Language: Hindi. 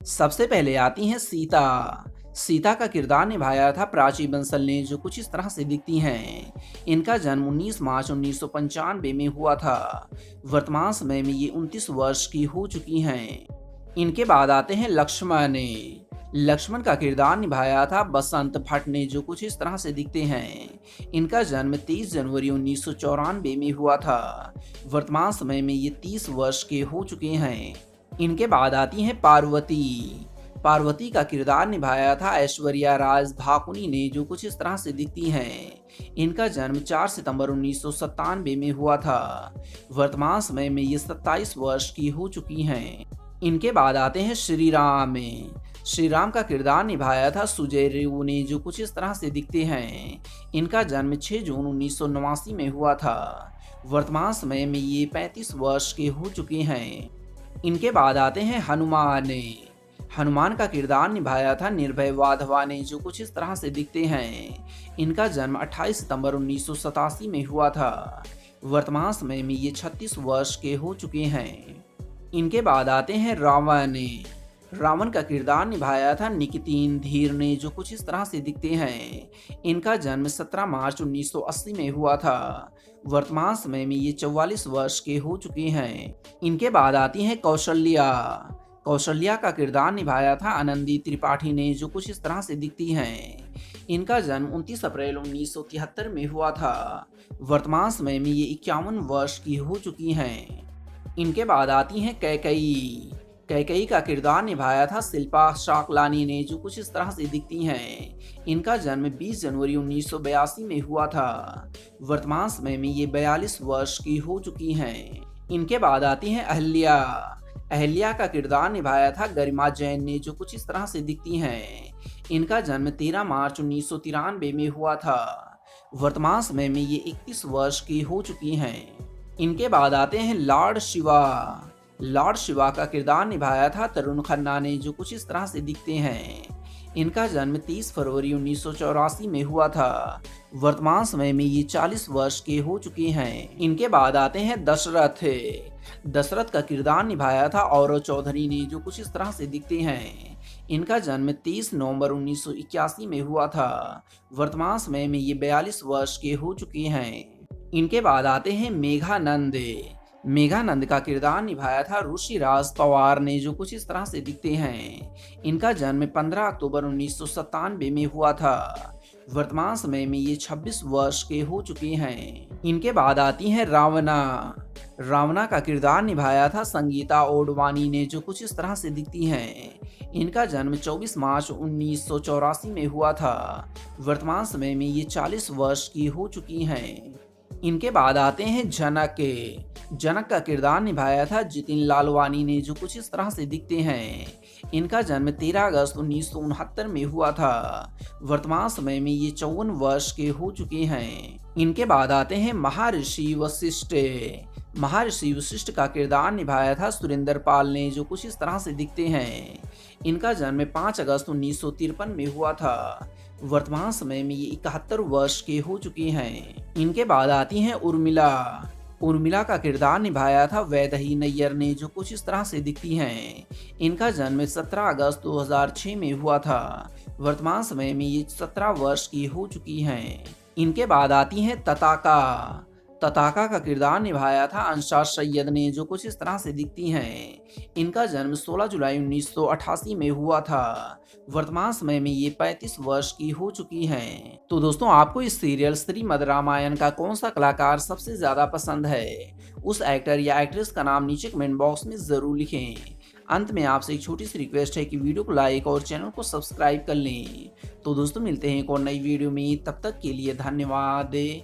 सबसे पहले आती हैं सीता। सीता का किरदार निभाया था प्राची बंसल ने, जो कुछ इस तरह से दिखती हैं। इनका जन्म 19 मार्च 1995 में हुआ था। वर्तमान समय में ये 29 वर्ष की हो चुकी हैं। इनके बाद आते हैं लक्ष्मण ने। लक्ष्मण का किरदार निभाया था बसंत भट्ट ने, जो कुछ इस तरह से दिखते हैं। इनका जन्म 23 जनवरी 1994 में हुआ था। वर्तमान समय में ये 30 वर्ष के हो चुके हैं। इनके बाद आती हैं पार्वती। पार्वती का किरदार निभाया था ऐश्वर्या राज भाकुनी ने, जो कुछ इस तरह से दिखती हैं। इनका जन्म 4 सितंबर 1997 में हुआ था। वर्तमान समय में ये 27 वर्ष की हो चुकी हैं। इनके बाद आते हैं श्री राम में। श्री राम का किरदार निभाया था सुजय रेऊ ने, जो कुछ इस तरह से दिखते हैं। इनका जन्म 6 जून 1989 में हुआ था। वर्तमान समय में ये 35 वर्ष के हो चुके हैं। इनके बाद आते हैं हनुमान ने। हनुमान का किरदार निभाया था निर्भय वाधवा ने, जो कुछ इस तरह से दिखते हैं। इनका जन्म 28 सितंबर 1987 में हुआ था। वर्तमान समय में ये 36 वर्ष के हो चुके हैं। इनके बाद आते हैं रावण ने। रावण का किरदार निभाया था निकितीन धीर ने, जो कुछ इस तरह से दिखते हैं। इनका जन्म 17 मार्च 1980 में हुआ था। वर्तमान समय में ये 44 वर्ष के हो चुके हैं। इनके बाद आती हैं कौशल्या। कौशल्या का किरदार निभाया था आनंदी त्रिपाठी ने, जो कुछ इस तरह से दिखती हैं। इनका जन्म 29 अप्रैल 1973 में हुआ था। वर्तमान समय में ये 51 वर्ष की हो चुकी हैं। इनके बाद आती हैं कैकई। कैकई का किरदार निभाया था शिल्पा शाकलानी ने, जो कुछ इस तरह से दिखती हैं। इनका जन्म 20 जनवरी 1982 में हुआ था। वर्तमान समय में ये 42 वर्ष की हो चुकी हैं। इनके बाद आती हैं अहल्या। अहल्या का किरदार निभाया था गरिमा जैन ने, जो कुछ इस तरह से दिखती हैं। इनका जन्म 13 मार्च 1993 में हुआ था। वर्तमान समय में ये 31 वर्ष की हो चुकी हैं। इनके बाद आते हैं लॉर्ड शिवा। लॉर्ड शिवा का किरदार निभाया था तरुण खन्ना ने, जो कुछ इस तरह से दिखते हैं। इनका जन्म 30 फरवरी 1984 में हुआ था। वर्तमान समय में ये 40 वर्ष के हो चुके हैं। इनके बाद आते हैं दशरथ। दशरथ का किरदार निभाया था औरव चौधरी ने, जो कुछ इस तरह से दिखते हैं। इनका जन्म 30 नवंबर 1981 में हुआ था। वर्तमान समय में ये 42 वर्ष के हो चुके हैं। इनके बाद आते हैं मेघानंद। मेघानंद का किरदार निभाया था ऋषिराज पवार ने, जो कुछ इस तरह से दिखते हैं। इनका जन्म 15 अक्टूबर 1997 में हुआ था। वर्तमान समय में ये 26 वर्ष के हो चुके हैं। इनके बाद आती हैं रावणा। रावणा का किरदार निभाया था संगीता ओडवानी ने, जो कुछ इस तरह से दिखती हैं। इनका जन्म 24 मार्च 1984 में हुआ था। वर्तमान समय में ये 40 वर्ष की हो चुकी हैं। इनके बाद आते हैं जनक। जनक का किरदार निभाया था जितिन लालवानी ने, जो कुछ इस तरह से दिखते हैं। इनका जन्म 13 अगस्त 1969 में हुआ था। वर्तमान समय में ये 54 वर्ष के हो चुके हैं। इनके बाद आते हैं महर्षि वशिष्ठ। महर्षि वशिष्ठ का किरदार निभाया था सुरेंद्र पाल ने, जो कुछ इस तरह से दिखते हैं। इनका जन्म 5 अगस्त 1953 में हुआ था। वर्तमान समय में ये 71 वर्ष के हो चुके हैं। इनके बाद आती हैं उर्मिला। उर्मिला का किरदार निभाया था वैदेही नैयर ने, जो कुछ इस तरह से दिखती हैं। इनका जन्म 17 अगस्त 2006 में हुआ था। वर्तमान समय में ये 17 वर्ष की हो चुकी हैं। इनके बाद आती हैं तताका। तताका का किरदार निभाया था अंशा सैयद ने, जो कुछ इस तरह से दिखती हैं। इनका जन्म 16 जुलाई 1988 में हुआ था। वर्तमान समय में ये 35 वर्ष की हो चुकी हैं। तो दोस्तों, आपको इस सीरियल श्रीमद् रामायण का कौन सा कलाकार सबसे ज्यादा पसंद है? उस एक्टर या एक्ट्रेस का नाम नीचे कमेंट बॉक्स में जरूर लिखें। अंत में आपसे एक छोटी सी रिक्वेस्ट है कि वीडियो को लाइक और चैनल को सब्सक्राइब कर लें। तो दोस्तों, मिलते हैं एक और नई वीडियो में, तब तक के लिए धन्यवाद।